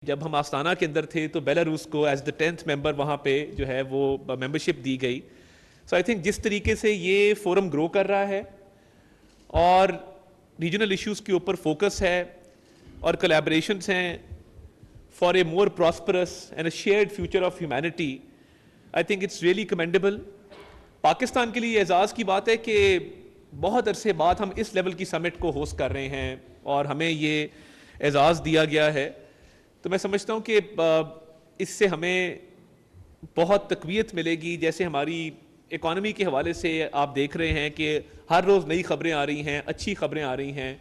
جب ہم آستانہ کے اندر تھے تو بیلاروس کو ایز دا 10th ممبر وہاں پہ جو ہے وہ ممبرشپ دی گئی. سو آئی تھنک جس طریقے سے یہ فورم گرو کر رہا ہے اور ریجنل ایشوز کے اوپر فوکس ہے اور کولیبریشنس ہیں for a more prosperous and a shared future of humanity, I think it's really commendable. Pakistan کے لیے اعزاز کی بات ہے کہ بہت عرصے بعد ہم اس لیول کی سمٹ کو ہوسٹ کر رہے ہیں اور ہمیں یہ اعزاز دیا گیا ہے. تو میں سمجھتا ہوں کہ اس سے ہمیں بہت تقویت ملے گی. جیسے ہماری اکانومی کے حوالے سے آپ دیکھ رہے ہیں کہ ہر روز نئی خبریں آ رہی ہیں, اچھی خبریں آ رہی ہیں.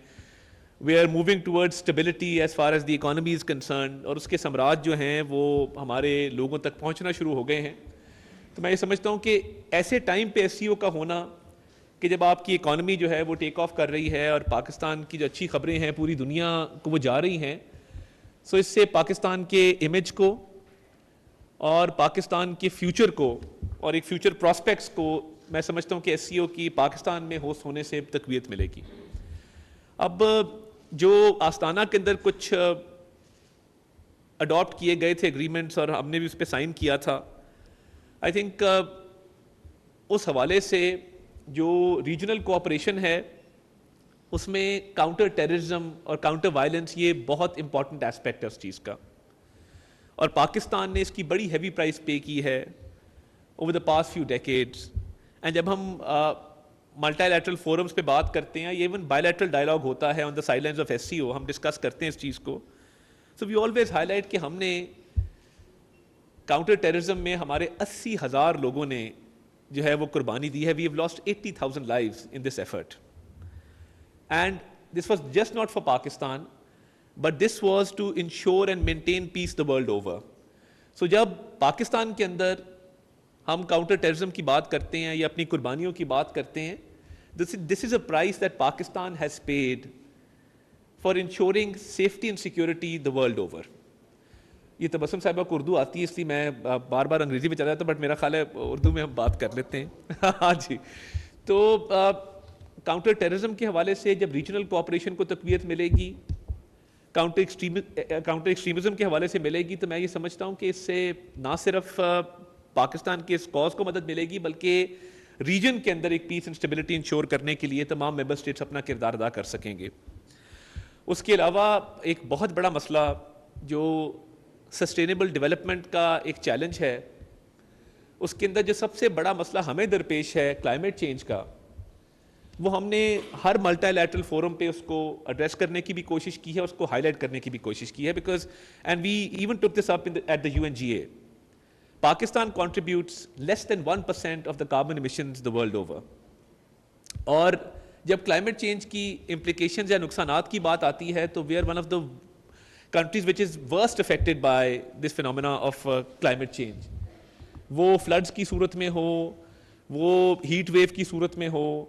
We are moving towards stability as far as the economy is concerned, اور اس کے ثمرات جو ہیں وہ ہمارے لوگوں تک پہنچنا شروع ہو گئے ہیں. تو میں یہ سمجھتا ہوں کہ ایسے ٹائم پہ ایس سی او کا ہونا کہ جب آپ کی اکانومی جو ہے وہ ٹیک آف کر رہی ہے اور پاکستان کی جو اچھی خبریں ہیں پوری دنیا کو وہ جا رہی ہیں, سو اس سے پاکستان کے امیج کو اور پاکستان کے فیوچر کو اور ایک فیوچر پراسپیکٹس کو میں سمجھتا ہوں کہ ایس سی او کی پاکستان میں ہوسٹ ہونے سے تقویت ملے گی. اب جو آستانہ کے اندر کچھ اڈاپٹ کیے گئے تھے اگریمنٹس اور ہم نے بھی اس پہ سائن کیا تھا, آئی تھنک اس حوالے سے جو ریجنل کوآپریشن ہے اس میں کاؤنٹر ٹیررزم اور کاؤنٹر وائلنس یہ بہت امپورٹنٹ ایسپیکٹ ہے اس چیز کا, اور پاکستان نے اس کی بڑی ہیوی پرائز پے کی ہے over the past few decades. And جب ہم ملٹی لیٹرل فورمز پہ بات کرتے ہیں, ایون بائی لیٹرل ڈائلاگ ہوتا ہے on the side lines of SCO سی او, ہم ڈسکس کرتے ہیں اس چیز کو. So we always highlight کہ ہم نے کاؤنٹر ٹیررزم میں ہمارے 80,000 لوگوں نے جو ہے وہ قربانی دی ہے. We have lost 80,000 lives in this effort. And this was just not for Pakistan, but this was to ensure and maintain peace the world over. So جب پاکستان کے اندر ہم کاؤنٹر ٹیررزم کی بات کرتے ہیں یا اپنی قربانیوں کی بات کرتے ہیں, this is a price that Pakistan has paid for ensuring safety and security the world over. یہ تبسم صاحبہ کو اردو آتی ہے اس لیے میں بار بار انگریزی میں چلا جاتا ہوں, بٹ میرا خیال ہے اردو میں ہم بات کر لیتے ہیں. ہاں جی. تو کاؤنٹر ٹیررزم کے حوالے سے جب ریجنل کوآپریشن کو تقویت ملے گی, کاؤنٹر ایکسٹریمزم کے حوالے سے ملے گی, تو میں یہ سمجھتا ہوں کہ اس سے نہ صرف پاکستان کے اس کاز کو مدد ملے گی بلکہ ریجن کے اندر ایک پیس اینڈ اسٹیبلٹی انشور کرنے کے لیے تمام ممبر اسٹیٹس اپنا کردار ادا کر سکیں گے. اس کے علاوہ ایک بہت بڑا مسئلہ جو سسٹینیبل ڈیولپمنٹ کا ایک چیلنج ہے, اس کے اندر جو سب سے بڑا مسئلہ ہمیں درپیش ہے کلائمیٹ چینج کا, وہ ہم نے ہر ملٹی لیٹرل فورم پہ اس کو ایڈریس کرنے کی بھی کوشش کی ہے, اس کو ہائی لائٹ کرنے کی بھی کوشش کی ہے. Because and we even took this up at the UNGA, Pakistan contributes less than 1% of the carbon emissions the world over. اور جب کلائمیٹ چینج کی امپلیکیشنز یا نقصانات کی بات آتی ہے تو we are one of the countries which is worst affected by this phenomena of climate change. وہ فلڈس کی صورت میں ہو, وہ ہیٹ ویو کی صورت میں ہو,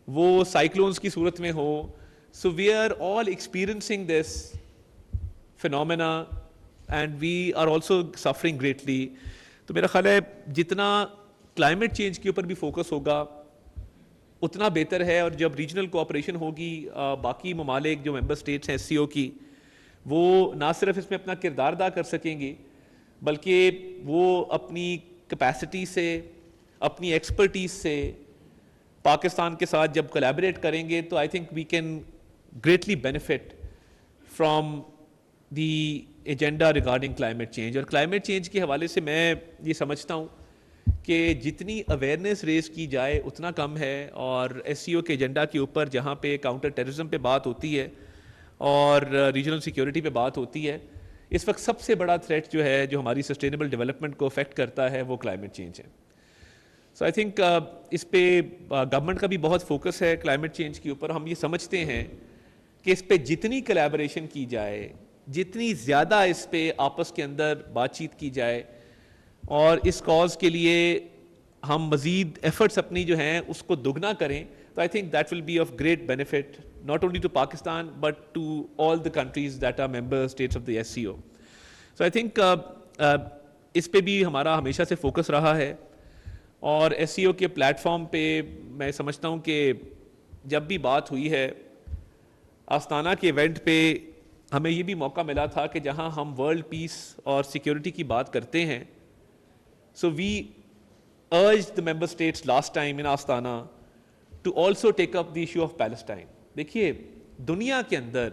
وہ سائیکلونز کی صورت میں ہو. So we are all experiencing this phenomena and we are also suffering greatly. تو میرا خیال ہے جتنا کلائمیٹ چینج کے اوپر بھی فوکس ہوگا اتنا بہتر ہے. اور جب ریجنل کوآپریشن ہوگی, باقی ممالک جو ممبر اسٹیٹس ہیں ایس سی او کی, وہ نہ صرف اس میں اپنا کردار ادا کر سکیں گے بلکہ وہ اپنی کیپیسٹی سے, اپنی ایکسپرٹیز سے پاکستان کے ساتھ جب کولیبریٹ کریں گے تو I think we can greatly benefit from the agenda regarding climate change. اور کلائمیٹ چینج کے حوالے سے میں یہ سمجھتا ہوں کہ جتنی اویئرنیس ریز کی جائے اتنا کم ہے. اور ایس سی او کے ایجنڈا کے اوپر جہاں پہ کاؤنٹر ٹیررزم پہ بات ہوتی ہے اور ریجنل سیکیورٹی پہ بات ہوتی ہے, اس وقت سب سے بڑا تھریٹ جو ہے جو ہماری سسٹینیبل ڈیولپمنٹ کو افیکٹ کرتا ہے وہ کلائمیٹ چینج ہے. سو آئی تھنک اس پہ گورنمنٹ کا بھی بہت فوکس ہے کلائمیٹ چینج کے اوپر. ہم یہ سمجھتے ہیں کہ اس پہ جتنی کولیبریشن کی جائے, جتنی زیادہ اس پہ آپس کے اندر بات چیت کی جائے اور اس کاز کے لیے ہم مزید ایفرٹس اپنی جو ہیں اس کو دگنا کریں, تو I think that will be of great benefit not only to Pakistan but to all the countries that are member states of the SCO. So I think اس پہ بھی ہمارا ہمیشہ سے فوکس رہا ہے. اور ایس سی او کے پلیٹ فارم پہ میں سمجھتا ہوں کہ جب بھی بات ہوئی ہے آستانہ کے ایونٹ پہ ہمیں یہ بھی موقع ملا تھا کہ جہاں ہم ورلڈ پیس اور سیکیورٹی کی بات کرتے ہیں, سو وی urged the member states last time in Astana to also take up the issue of Palestine. دیکھیے دنیا کے اندر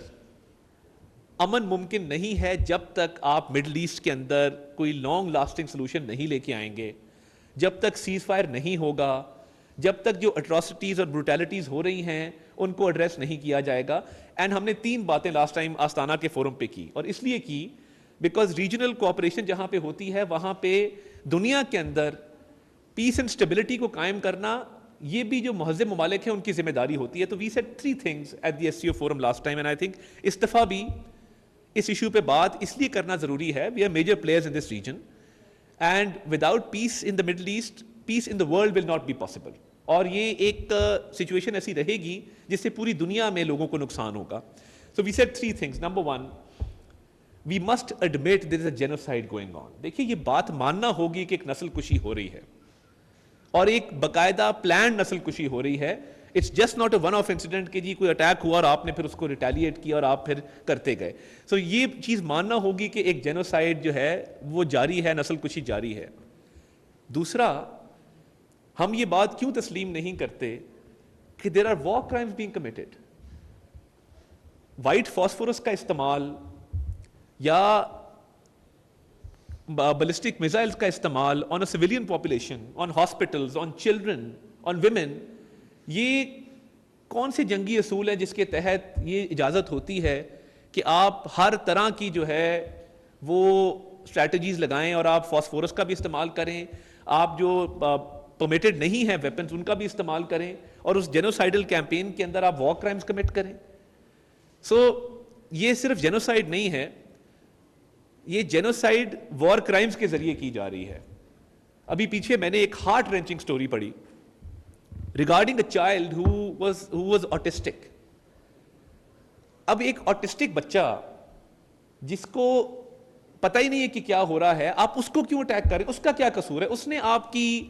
امن ممکن نہیں ہے جب تک آپ مڈل ایسٹ کے اندر کوئی لانگ لاسٹنگ سلوشن نہیں لے کے آئیں گے, جب تک سیز فائر نہیں ہوگا, جب تک جو اٹراسٹیز اور بروٹیلٹیز ہو رہی ہیں ان کو ایڈریس نہیں کیا جائے گا. اینڈ ہم نے 3 باتیں لاسٹ ٹائم آستانہ کے فورم پہ کی, اور اس لیے کی بیکاز ریجنل کوآپریشن جہاں پہ ہوتی ہے وہاں پہ دنیا کے اندر پیس اینڈ اسٹیبلٹی کو قائم کرنا یہ بھی جو مہذب ممالک ہیں ان کی ذمہ داری ہوتی ہے. تو we said 3 things at the SCO forum last time, and I think اس دفعہ بھی اس ایشو پہ بات اس لیے کرنا ضروری ہے. We are major players in this region, and without peace in the Middle East peace in the world will not be possible. اور یہ ایک سچویشن ایسی رہے گی جس سے پوری دنیا میں لوگوں کو نقصان ہوگا. So we said 3 things. Number 1, we must admit there is a genocide going on. دیکھیے یہ بات ماننا ہوگی کہ ایک نسل کشی ہو رہی ہے, اور ایک باقاعدہ پلانڈ نسل کشی ہو رہی ہے. It's just not a one off incident کہ جی کوئی اٹیک ہوا اور آپ نے پھر اس کو ریٹیلیٹ کیا اور آپ پھر کرتے گئے. سو یہ چیز ماننا ہوگی کہ ایک جینوسائڈ جو ہے وہ جاری ہے, نسل کشی جاری ہے. دوسرا, ہم یہ بات کیوں تسلیم نہیں کرتے کہ there are war crimes being committed. White phosphorus کا استعمال یا ballistic missiles کا استعمال on a civilian population, on hospitals, on children, on women, یہ کون سے جنگی اصول ہیں جس کے تحت یہ اجازت ہوتی ہے کہ آپ ہر طرح کی جو ہے وہ اسٹریٹجیز لگائیں اور آپ فاسفورس کا بھی استعمال کریں, آپ جو پرمیٹڈ نہیں ہیں ویپنز ان کا بھی استعمال کریں, اور اس جینوسائیڈل کیمپین کے اندر آپ وار کرائمز کمٹ کریں. سو یہ صرف جینوسائیڈ نہیں ہے, یہ جینوسائیڈ وار کرائمز کے ذریعے کی جا رہی ہے. ابھی پیچھے میں نے ایک ہارٹ رینچنگ سٹوری پڑھی regarding a child who was autistic. اب ایک آٹسٹک بچہ جس کو پتہ ہی نہیں ہے کہ کیا ہو رہا ہے, آپ اس کو کیوں اٹیک کریں, اس کا کیا قصور ہے, اس نے آپ کی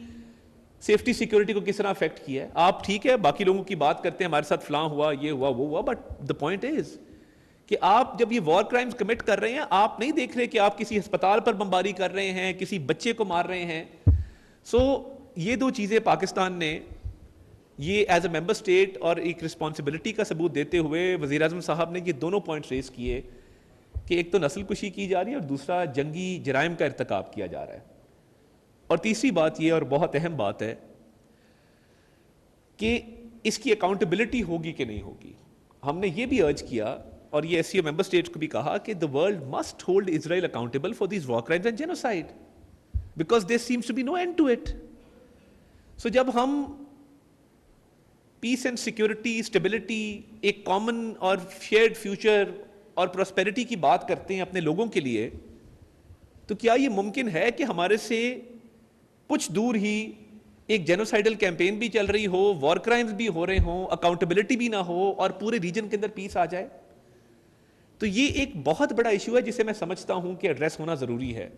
سیفٹی سیکورٹی کو کس طرح افیکٹ کیا ہے. آپ ٹھیک ہے باقی لوگوں کی بات کرتے ہیں ہمارے ساتھ فلاں ہوا, یہ ہوا, وہ ہوا, بٹ دا پوائنٹ از کہ آپ جب یہ وار کرائمز کمٹ کر رہے ہیں آپ نہیں دیکھ رہے کہ آپ کسی ہسپتال پر بمباری کر رہے ہیں, کسی بچے کو مار رہے ہیں. سو یہ 2 چیزیں پاکستان نے یہ ایز اے ممبر اسٹیٹ اور ایک رسپانسبلٹی کا ثبوت دیتے ہوئے وزیر اعظم صاحب نے یہ دونوں پوائنٹس ریز کیے کہ ایک تو نسل کشی کی جا رہی ہے اور دوسرا جنگی جرائم کا ارتکاب کیا جا رہا ہے. اور تیسری بات یہ, اور بہت اہم بات ہے, کہ اس کی اکاؤنٹیبلٹی ہوگی کہ نہیں ہوگی. ہم نے یہ بھی ارج کیا اور یہ SCO ممبر اسٹیٹس کو بھی کہا کہ the world must hold Israel accountable for these war crimes and genocide because there seems to be no end to it. So جب ہم پیس اینڈ سیکورٹی, اسٹیبلٹی, ایک کامن اور شیئرڈ فیوچر اور prosperity کی بات کرتے ہیں اپنے لوگوں کے لیے, تو کیا یہ ممکن ہے کہ ہمارے سے کچھ دور ہی ایک جینوسائیڈل کیمپین بھی چل رہی ہو, وار کرائمز بھی ہو رہے ہوں, اکاؤنٹیبلٹی بھی نہ ہو اور پورے ریجن کے اندر پیس آ جائے؟ تو یہ ایک بہت بڑا ایشو ہے جسے میں سمجھتا ہوں کہ ایڈریس ہونا ضروری ہے,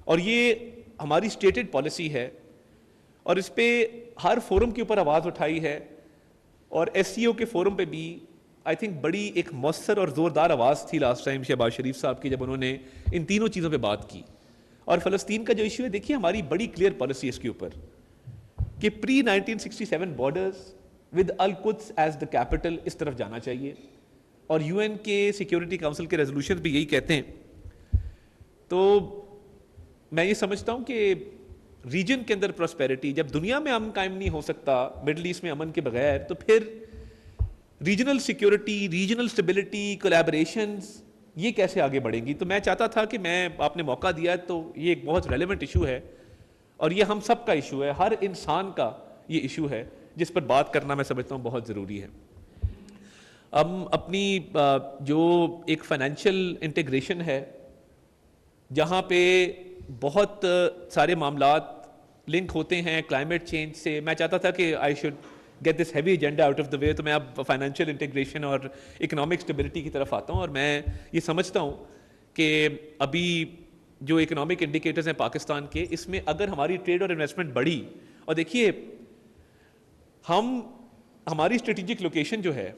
اور یہ ہماری اسٹیٹڈ پالیسی ہے, اور اس پہ ہر فورم کے اوپر آواز اٹھائی ہے. اور SCO کے فورم پہ بھی آئی تھنک بڑی ایک مؤثر اور زوردار آواز تھی لاسٹ ٹائم شہباز شریف صاحب کی, جب انہوں نے ان تینوں چیزوں پہ بات کی. اور فلسطین کا جو ایشو ہے, دیکھیے ہماری بڑی کلیئر پالیسی اس کے اوپر کہ پری 1967 بارڈرز ود القدس ایز دا کیپٹل اس طرف جانا چاہیے, اور UN کے سیکیورٹی کاؤنسل کے ریزولوشن بھی یہی کہتے ہیں. تو میں یہ سمجھتا ہوں کہ ریجن کے اندر پراسپیرٹی, جب دنیا میں امن قائم نہیں ہو سکتا مڈل ایسٹ میں امن کے بغیر, تو پھر regional security, regional stability, collaborations یہ کیسے آگے بڑھیں گی. تو میں چاہتا تھا کہ میں آپ نے موقع دیا تو یہ ایک بہت ریلیونٹ ایشو ہے, اور یہ ہم سب کا ایشو ہے, ہر انسان کا یہ ایشو ہے جس پر بات کرنا میں سمجھتا ہوں بہت ضروری ہے. ہم اپنی جو ایک فائنینشیل انٹیگریشن ہے جہاں پہ بہت سارے معاملات لنک ہوتے ہیں کلائمیٹ چینج سے, میں چاہتا تھا کہ I should get this heavy agenda out of the way. تو میں اب فائنینشیل انٹیگریشن اور اکنامک اسٹیبلٹی کی طرف آتا ہوں, اور میں یہ سمجھتا ہوں کہ ابھی جو اکنامک انڈیکیٹرز ہیں پاکستان کے, اس میں اگر ہماری ٹریڈ اور انویسٹمنٹ بڑھی, اور دیکھیے ہماری اسٹریٹجک لوکیشن جو ہے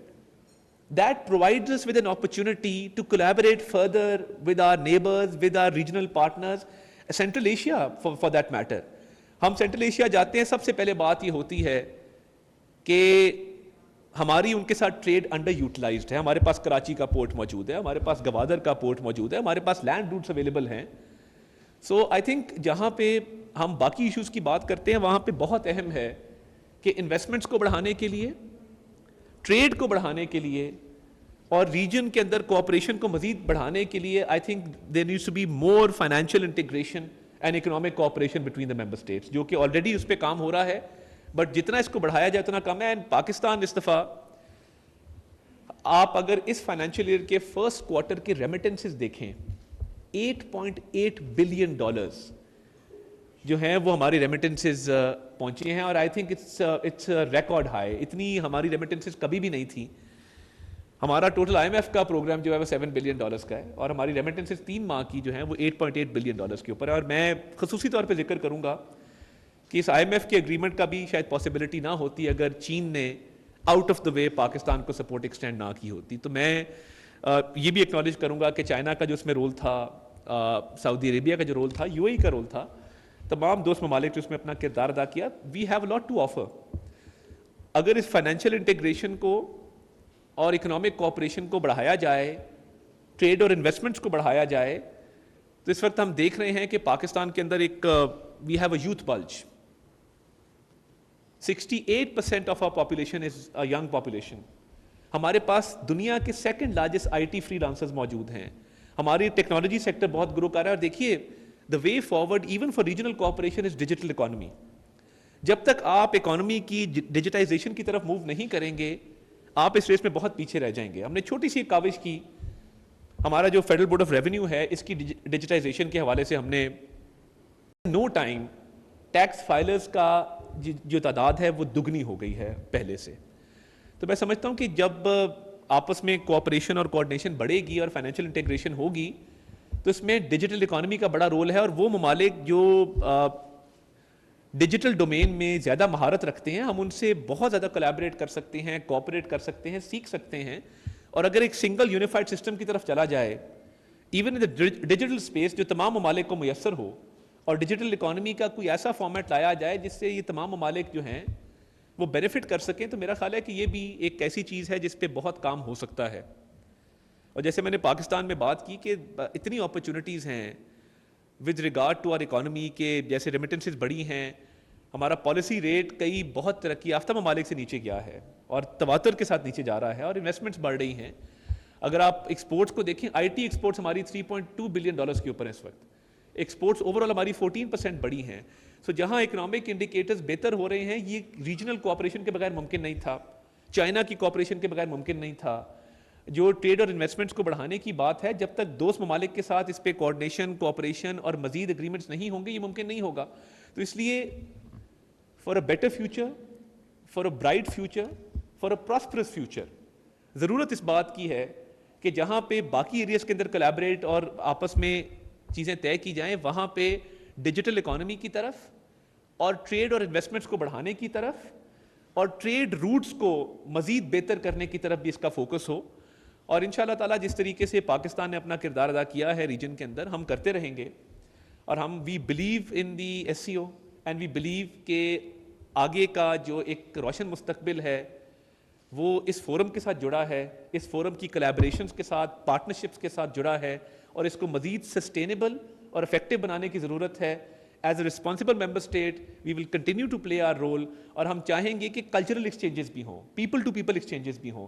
that provides us with an opportunity to collaborate further with our neighbors, with our regional partners, Central Asia for that matter. ہم سینٹرل ایشیا جاتے ہیں, سب سے پہلے بات یہ ہوتی ہے کہ ہماری ان کے ساتھ ٹریڈ انڈر یوٹیلائزڈ ہے. ہمارے پاس کراچی کا پورٹ موجود ہے, ہمارے پاس گوادر کا پورٹ موجود ہے, ہمارے پاس لینڈ روٹس اویلیبل ہیں. سو آئی تھنک جہاں پہ ہم باقی ایشوز کی بات کرتے ہیں وہاں پہ بہت اہم ہے کہ انویسٹمنٹس کو بڑھانے کے لیے, ٹریڈ کو بڑھانے کے لیے اور ریجن کے اندر کوآپریشن کو مزید بڑھانے کے لیے I think there needs to be more financial integration and economic cooperation between the member states, جو کہ آلریڈی اس پہ کام ہو رہا ہے, بٹ جتنا اس کو بڑھایا جائے اتنا کم ہے. اینڈ پاکستان اس دفعہ آپ اگر اس فائنینشیل ایئر کے فرسٹ کوارٹر کے ریمیٹنسز دیکھیں, $8.8 بلین جو ہیں وہ ہماری ریمیٹنسز پہنچی ہیں, اور I think it's record high. اتنی ہماری ریمیٹنسز کبھی بھی نہیں تھی. ہمارا ٹوٹل IMF کا پروگرام جو ہے وہ $7 بلین کا ہے, اور ہماری ریمیٹنسز 3 ماہ کی جو ہیں وہ $8.8 بلین کے اوپر ہے. اور میں خصوصی طور پہ ذکر کروں گا کہ اس IMF کے اگریمنٹ کا بھی شاید پاسبلٹی نہ ہوتی اگر چین نے آؤٹ آف دا وے پاکستان کو سپورٹ ایکسٹینڈ نہ کی ہوتی. تو میں یہ بھی ایکنالج کروں گا کہ چائنا کا جو اس میں رول تھا, سعودی عربیہ کا جو رول تھا, UAE کا رول تھا, تمام دوست ممالک جو اس میں اپنا کردار ادا کیا. We have a lot to offer. اگر اس فائنینشیل انٹیگریشن کو اور اکنامک کوآپریشن کو بڑھایا جائے, ٹریڈ اور انویسٹمنٹس کو بڑھایا جائے, تو اس وقت ہم دیکھ رہے ہیں کہ پاکستان کے اندر ایک we have a youth bulge. 68% of our population is a young population. ہمارے پاس دنیا کے second largest IT freelancers موجود ہیں. ہماری ٹیکنالوجی سیکٹر بہت گرو کر رہا ہے. اور دیکھیے the way forward even for regional cooperation is digital economy. جب تک آپ اکانومی کی ڈیجیٹائزیشن کی طرف موو نہیں کریں گے آپ اس ریس میں بہت پیچھے رہ جائیں گے. ہم نے چھوٹی سی کاوش کی, ہمارا جو فیڈرل بورڈ آف ریونیو ہے اس کی ڈیجیٹائزیشن کے حوالے سے ہم نے نو ٹائم ٹیکس فائلرز کا جو تعداد ہے وہ دگنی ہو گئی ہے پہلے سے. تو میں سمجھتا ہوں کہ جب آپس میں کوآپریشن اور کوآرڈینیشن بڑھے گی اور فائنینشیل انٹیگریشن ہوگی تو اس میں ڈیجیٹل اکانومی کا بڑا رول ہے. اور وہ ممالک جو ڈیجیٹل ڈومین میں زیادہ مہارت رکھتے ہیں ہم ان سے بہت زیادہ کولیبریٹ کر سکتے ہیں, کوآپریٹ کر سکتے ہیں, سیکھ سکتے ہیں. اور اگر ایک سنگل یونیفائڈ سسٹم کی طرف چلا جائے even in the digital space جو تمام ممالک کو میسر ہو, اور ڈیجیٹل اکانومی کا کوئی ایسا فارمیٹ لایا جائے جس سے یہ تمام ممالک جو ہیں وہ بینیفٹ کر سکیں, تو میرا خیال ہے کہ یہ بھی ایک ایسی چیز ہے جس پہ بہت کام ہو سکتا ہے. اور جیسے میں نے پاکستان میں بات کی کہ اتنی اپرچونٹیز ہیں with regard to our economy کے, جیسے ریمیٹنسز بڑی ہیں, ہمارا پالیسی ریٹ کئی بہت ترقی یافتہ ممالک سے نیچے گیا ہے اور تواتر کے ساتھ نیچے جا رہا ہے, اور انویسٹمنٹس بڑھ رہی ہیں. اگر آپ ایکسپورٹس کو دیکھیں, IT ایکسپورٹس ہماری $3.2 بلین کے اوپر ہیں اس وقت. ایکسپورٹس اوور آل ہماری 14% بڑی ہیں. سو جہاں اکنامک انڈیکیٹرز بہتر ہو رہے ہیں یہ ریجنل کوآپریشن کے بغیر ممکن نہیں تھا, چائنا کی کوآپریشن کے بغیر ممکن نہیں تھا. جو ٹریڈ اور انویسٹمنٹس کو بڑھانے کی بات ہے, جب تک دوست ممالک کے ساتھ اس پہ کوآرڈینیشن, کوآپریشن اور مزید اگریمنٹس نہیں ہوں گے یہ ممکن نہیں ہوگا. تو اس لیے for a better future, for a bright future, for a prosperous future ضرورت اس بات کی ہے کہ جہاں پہ باقی ایریاز کے اندر کولیبریٹ اور آپس میں چیزیں طے کی جائیں وہاں پہ ڈیجیٹل اکانومی کی طرف اور ٹریڈ اور انویسٹمنٹس کو بڑھانے کی طرف اور ٹریڈ روٹس کو مزید بہتر کرنے کی طرف بھی اس کا فوکس ہو. اور انشاءاللہ تعالیٰ جس طریقے سے پاکستان نے اپنا کردار ادا کیا ہے ریجن کے اندر ہم کرتے رہیں گے. اور ہم we believe in the SCO and we believe کہ آگے کا جو ایک روشن مستقبل ہے وہ اس فورم کے ساتھ جڑا ہے, اس فورم کی کولیبریشنز کے ساتھ, پارٹنرشپس کے ساتھ جڑا ہے, اور اس کو مزید سسٹینیبل اور افیکٹو بنانے کی ضرورت ہے. As a responsible member state we will continue to play our role. اور ہم چاہیں گے کہ کلچرل ایکسچینجز بھی ہوں, پیپل ٹو پیپل ایکسچینجز بھی ہوں.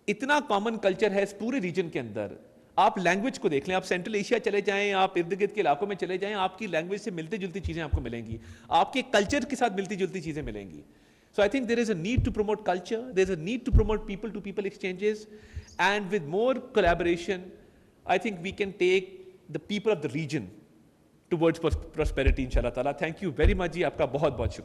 اتنا کامن کلچر ہے اس پورے ریجن کے اندر. آپ لینگویج کو دیکھ لیں, آپ سینٹرل ایشیا چلے جائیں, آپ ارد گرد کے علاقوں میں چلے جائیں, آپ کی لینگویج سے ملتی جلتی چیزیں آپ کو ملیں گی, آپ کے کلچر کے ساتھ ملتی جلتی چیزیں ملیں گی. So I think there is a need to promote culture, there is a need to promote people to people exchanges, and with more collaboration I think we can take the people of the region towards prosperity inshallah ta'ala. Thank you very much ji, aapka bahut bahut shukriya.